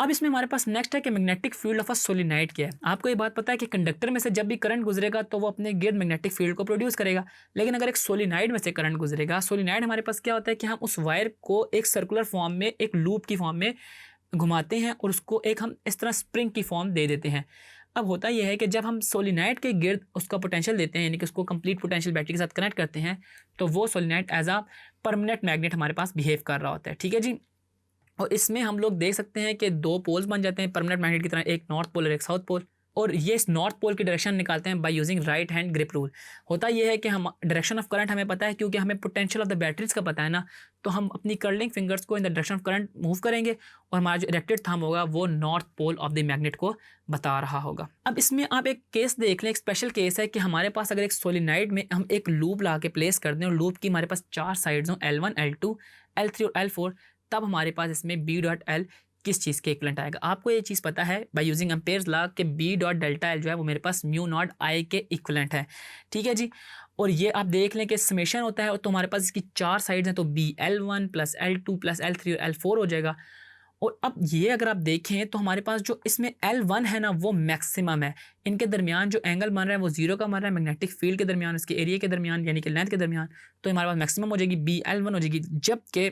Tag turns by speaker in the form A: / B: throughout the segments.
A: अब इसमें हमारे पास नेक्स्ट है कि magnetic field of a solenoid क्या है। आपको ये बात पता है कि कंडक्टर में से जब भी करंट गुजरेगा तो वो अपने गिर्द मैग्नेटिक फील्ड को प्रोड्यूस करेगा, लेकिन अगर एक सोलिनाइड में से करंट गुजरेगा, सोलिनाइड हमारे पास क्या होता है कि हम उस वायर को एक सर्कुलर फॉर्म में, एक लूप की फॉर्म में घुमाते हैं और उसको एक हम इस तरह स्प्रिंग की फॉर्म दे देते हैं। अब होता यह है कि जब हम सोलिनाइड के गिर्द उसका पोटेंशियल देते हैं, यानी कि उसको कंप्लीट पोटेंशियल बैटरी के साथ कनेक्ट करते हैं, तो वो solenoid as a permanent magnet हमारे पास बिहेव कर रहा होता है। ठीक है जी। और इसमें हम लोग देख सकते हैं कि दो पोल्स बन जाते हैं परमानेंट मैग्नेट की तरह, एक नॉर्थ पोल और एक साउथ पोल, और ये इस नॉर्थ पोल की डायरेक्शन निकालते हैं by using right hand grip rule. होता यह है कि हम डायरेक्शन ऑफ करंट हमें पता है, क्योंकि हमें पोटेंशियल ऑफ द बैटरीज का पता है ना, तो हम अपनी कर्लिंग फिंगर्स को in the direction of current move करेंगे और हमारा जो इरेक्टेड थंब होगा वो north pole of the magnet को बता रहा होगा। अब इसमें आप एक केस देख लें, एक स्पेशल केस है कि हमारे पास अगर एक सोलिनाइड में हम एक लूप ला के प्लेस कर दें और लूप की हमारे पास 4 साइड्स हों, L1, L2, L3 और L4, तब हमारे पास इसमें बी डॉट एल किस चीज़ के इक्वलेंट आएगा। आपको ये चीज़ पता है बाय यूजिंग एम्पेयर्स लॉ के बी डॉट डेल्टा एल जो है वो मेरे पास म्यू नॉट आई के इक्वलेंट है। ठीक है जी। और ये आप देख लें कि समेशन होता है, और तो हमारे पास इसकी 4 साइड्स हैं, तो B L1 plus L2 plus L3 और L4 हो जाएगा। और अब ये अगर आप देखें तो हमारे पास जो इसमें L1 है ना वो मैक्सिमम है, इनके दरमियान जो एंगल बन रहा है वो 0 का बन रहा है, मैग्नेटिक फील्ड के दरमियान, इसके एरिया के दरमियान यानी कि लेंथ के दरमियान, तो हमारे पास मैक्सिमम हो जाएगी BL1 हो जाएगी। जबकि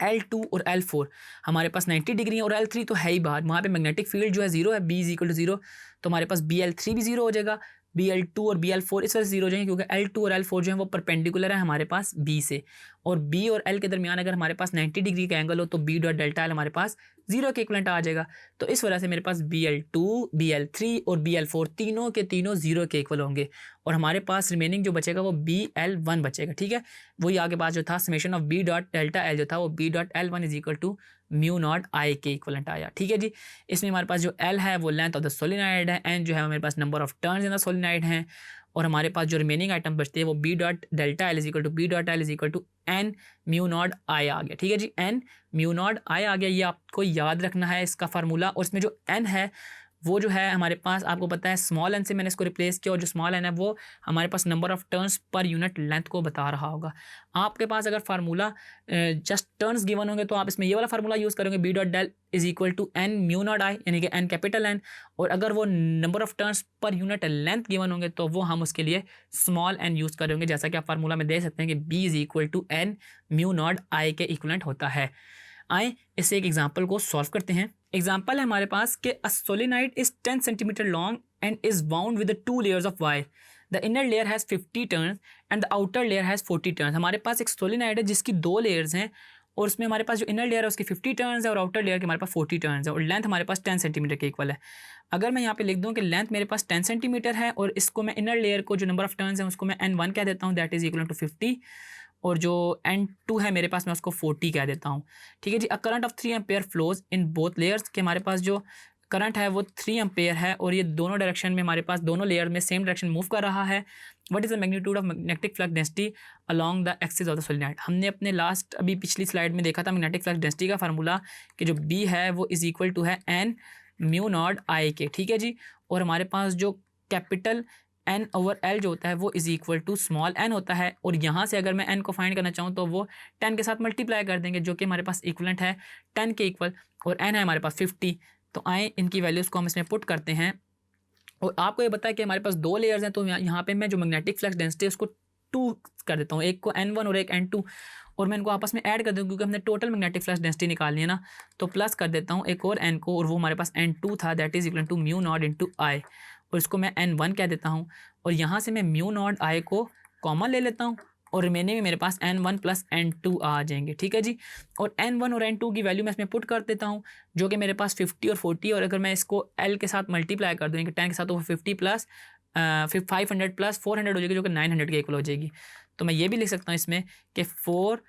A: L2 और L4 हमारे पास 90 डिग्री है, और L3 तो है ही बाहर, वहाँ पे मैग्नेटिक फील्ड जो है 0 है, B इक्वल टू 0, तो हमारे पास BL3 भी 0 हो जाएगा, BL2 और BL4 इस वजह से 0 हो जाएंगे क्योंकि L2 और L4 जो है वो परपेंडिकुलर है हमारे पास B से, और B और L के दरमियान अगर हमारे पास 90 डिग्री का एंगल हो तो B डॉट डेल्टा L हमारे पास 0 के इक्वलेंट आ जाएगा। तो इस वजह से मेरे पास BL2, BL3 और BL4 तीनों के तीनों 0 के इक्वल होंगे, और हमारे पास रिमेनिंग जो बचेगा वो BL1 बचेगा। ठीक है, वही आगे पास जो था summation of B dot delta L जो था वो B dot L1 is equal to mu not I के इक्वलेंट आया। ठीक है जी। इसमें हमारे पास जो L है वो लेंथ ऑफ द सोलिनाइड है, N जो है मेरे पास number of turns in the solenoid है, और हमारे पास जो रिमेनिंग आइटम बचते हैं वो B dot delta L is equal to B dot L is equal to N mu not I आ गया। ठीक है जी, N म्यू नॉट आई आ गया, ये आपको याद रखना है इसका फार्मूला। और इसमें जो N है वो जो है हमारे पास आपको पता है स्मॉल n से मैंने इसको रिप्लेस किया, और जो स्मॉल n है वो हमारे पास number of turns per unit length को बता रहा होगा। आपके पास अगर फार्मूला जस्ट टर्न्स गिवन होंगे तो आप इसमें ये वाला फार्मूला यूज़ करेंगे, B dot del is equal to n mu not I, यानी कि n कैपिटल N, और अगर वो number of turns per unit length given होंगे तो वो हम उसके लिए स्मॉल n यूज़ करेंगे, जैसा कि आप फार्मूला में दे सकते हैं कि b is equal to n mu not I के इक्वलेंट होता है। आए इससे एक एग्जाम्पल को सॉल्व करते हैं। एग्जाम्पल है हमारे पास कि a solenoid is 10 centimetre long and is bound with 2 layers of wire. The inner layer has 50 turns and the outer layer has 40 turns. हमारे पास एक सोलिनाइड है जिसकी 2 लेयर्स हैं, और उसमें हमारे पास जो इनर लेयर है उसकी 50 टर्न्स है और आउटर लेयर के हमारे पास 40 टर्न्स है, और लेंथ हमारे पास 10 सेंटीमीटर के इक्वल है। अगर मैं यहाँ पे लिख दूँ कि लेंथ मेरे पास 10 सेंटीमीटर है, और इसको मैं इनर लेयर को जो नंबर ऑफ टर्न्स है उसको मैं N1 कह देता हूँ, दैट इज इक्वल टू 50, और जो N2 है मेरे पास मैं उसको 40 कह देता हूँ। ठीक है जी। A current of 3 ampere flows in both layers, के हमारे पास जो करंट है वो 3 एम्पेयर है, और ये दोनों डायरेक्शन में हमारे पास दोनों लेयर में सेम डायरेक्शन मूव कर रहा है। What is the magnitude of magnetic flux density along the axis of the solenoid. हमने अपने लास्ट अभी पिछली स्लाइड में देखा था मैग्नेटिक फ्लक्स डेंसिटी का फार्मूला कि जो B है वो इज इक्वल टू है N म्यू नॉट आई के। ठीक है जी। और हमारे पास जो कैपिटल N ओवर L जो होता है वो is equal to small n होता है, और यहाँ से अगर मैं n को फाइंड करना चाहूँ तो वो 10 के साथ मल्टीप्लाई कर देंगे, जो कि हमारे पास इक्वलेंट है 10 के इक्वल, और n है हमारे पास 50। तो आए इनकी वैल्यूज़ को हम इसमें पुट करते हैं, और आपको ये पता है कि हमारे पास 2 लेयर्स हैं, तो यहाँ पे मैं जो मैग्नेटिक फ्लक्स डेंसिटी है उसको 2 कर देता हूँ, एक को N1 और एक N2, और मैं इनको आपस में ऐड कर दूँ क्योंकि हमने टोटल मैग्नेटिक फ्लक्स डेंसिटी निकालनी है ना, तो प्लस कर देता हूँ एक और n को, और वो हमारे पास N2 था, that is equal to mu naught into I, और इसको मैं N1 कह देता हूँ, और यहाँ से मैं म्यू नॉट आई को कॉमन ले लेता हूँ, और रिमेनिंग में मेरे पास N1 प्लस N2 आ जाएंगे। ठीक है जी। और N1 और N2 की वैल्यू मैं इसमें पुट कर देता हूँ, जो कि मेरे पास 50 और 40, और अगर मैं इसको L के साथ मल्टीप्लाई कर दूँ 10 के साथ, तो वो 50 प्लस 500 प्लस 400 हो जाएगी, जो कि 900 के इक्वल हो जाएगी। तो मैं ये भी लिख सकता हूँ इसमें कि 4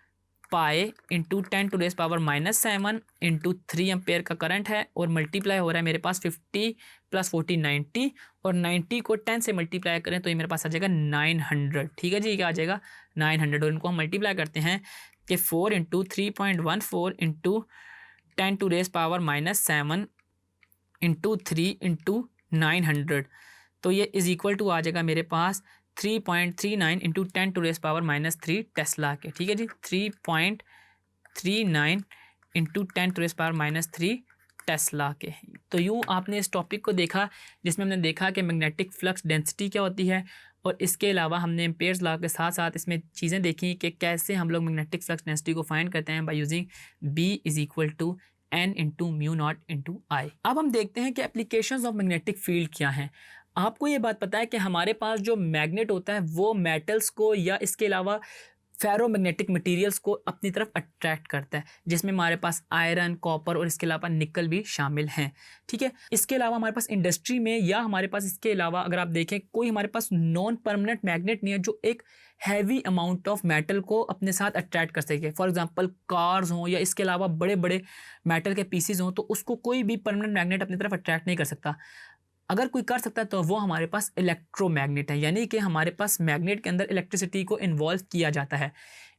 A: pi into 10 to raise power -7 into 3 ampere का करंट है, और मल्टीप्लाई हो रहा है मेरे पास 50 प्लस 40 90, और 90 को 10 से मल्टीप्लाई करें तो ये मेरे पास आ जाएगा 900। ठीक है जी, क्या आ जाएगा 900, और इनको हम मल्टीप्लाई करते हैं कि 4 into 3.14 into 10 to raise power -7 into 3 into 900, तो ये इज इक्वल टू आ जाएगा मेरे पास 3.39 into 10 to raise power -3 tesla के। ठीक है जी, 3.39 into 10 to raise power -3 tesla के। तो यूँ आपने इस टॉपिक को देखा जिसमें हमने देखा कि मैग्नेटिक फ्लक्स डेंसिटी क्या होती है, और इसके अलावा हमने एम्पेयर्स लॉ के साथ साथ इसमें चीज़ें देखी कि कैसे हम लोग मैग्नेटिक फ्लक्स डेंसिटी को फाइंड करते हैं by using B is equal to N into mu naught into I. अब हम देखते हैं कि एप्लीकेशंस ऑफ मैग्नेटिक फील्ड क्या हैं। आपको ये बात पता है कि हमारे पास जो मैग्नेट होता है वो मेटल्स को या इसके अलावा फेरोमैग्नेटिक मटेरियल्स को अपनी तरफ अट्रैक्ट करता है, जिसमें हमारे पास आयरन, कॉपर और इसके अलावा निकल भी शामिल हैं। ठीक है, इसके अलावा हमारे पास इंडस्ट्री में या हमारे पास इसके अलावा अगर आप देखें कोई हमारे पास नॉन परमानेंट मैग्नेट नहीं है जो एक हैवी अमाउंट ऑफ मेटल को अपने साथ अट्रैक्ट कर सके। फॉर एग्जांपल कार्स हों या इसके अलावा बड़े बड़े मेटल के पीसीज हों, तो उसको कोई भी परमानेंट मैग्नेट अपनी तरफ अट्रैक्ट नहीं कर सकता। अगर कोई कर सकता है तो वो हमारे पास इलेक्ट्रोमैग्नेट है, यानी कि हमारे पास मैग्नेट के अंदर इलेक्ट्रिसिटी को इन्वॉल्व किया जाता है।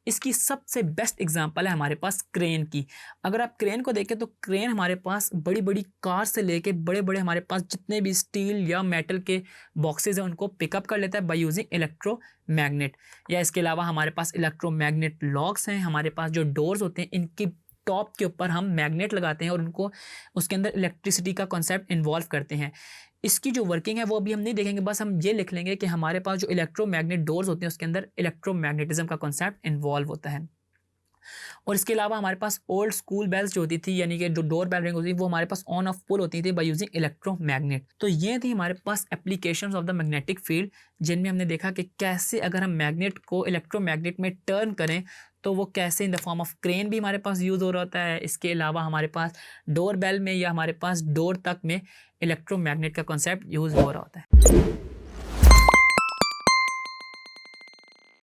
A: इसकी सबसे बेस्ट एग्जांपल है हमारे पास क्रेन की। अगर आप क्रेन को देखें तो क्रेन हमारे पास बड़ी बड़ी कार से लेके बड़े बड़े हमारे पास जितने भी स्टील या मेटल के बॉक्सेज हैं उनको पिकअप कर लेता है बाय यूजिंग इलेक्ट्रोमैग्नेट। या इसके अलावा हमारे पास इलेक्ट्रोमैग्नेट लॉक्स हैं, हमारे पास जो डोर्स होते हैं इनकी टॉप के ऊपर हम मैग्नेट लगाते हैं और उनको उसके अंदर इलेक्ट्रिसिटी का कॉन्सेप्ट इन्वॉल्व करते हैं। इसकी जो वर्किंग है वो अभी हम नहीं देखेंगे, बस हम ये लिख लेंगे कि हमारे पास जो इलेक्ट्रोमैग्नेट डोर्स होते हैं उसके अंदर इलेक्ट्रोमैग्नेटिज्म का कॉन्सेप्ट इन्वॉल्व होता है। और इसके अलावा हमारे पास ओल्ड स्कूल बेल्स जो होती थी, यानी कि जो डोर बेल रिंग होती थी, वो हमारे पास ऑन ऑफ पुल होती थी बाय यूजिंग इलेक्ट्रोमैग्नेट। तो ये थी हमारे पास applications of the magnetic field, जिनमें हमने देखा कि कैसे अगर हम मैग्नेट को इलेक्ट्रोमैग्नेट में टर्न करें तो वो कैसे in the form of crane भी हमारे पास यूज़ हो रहा होता है। इसके अलावा हमारे पास डोर बेल में या हमारे पास डोर तक में इलेक्ट्रोमैग्नेट का कॉन्सेप्ट यूज़ हो रहा होता है।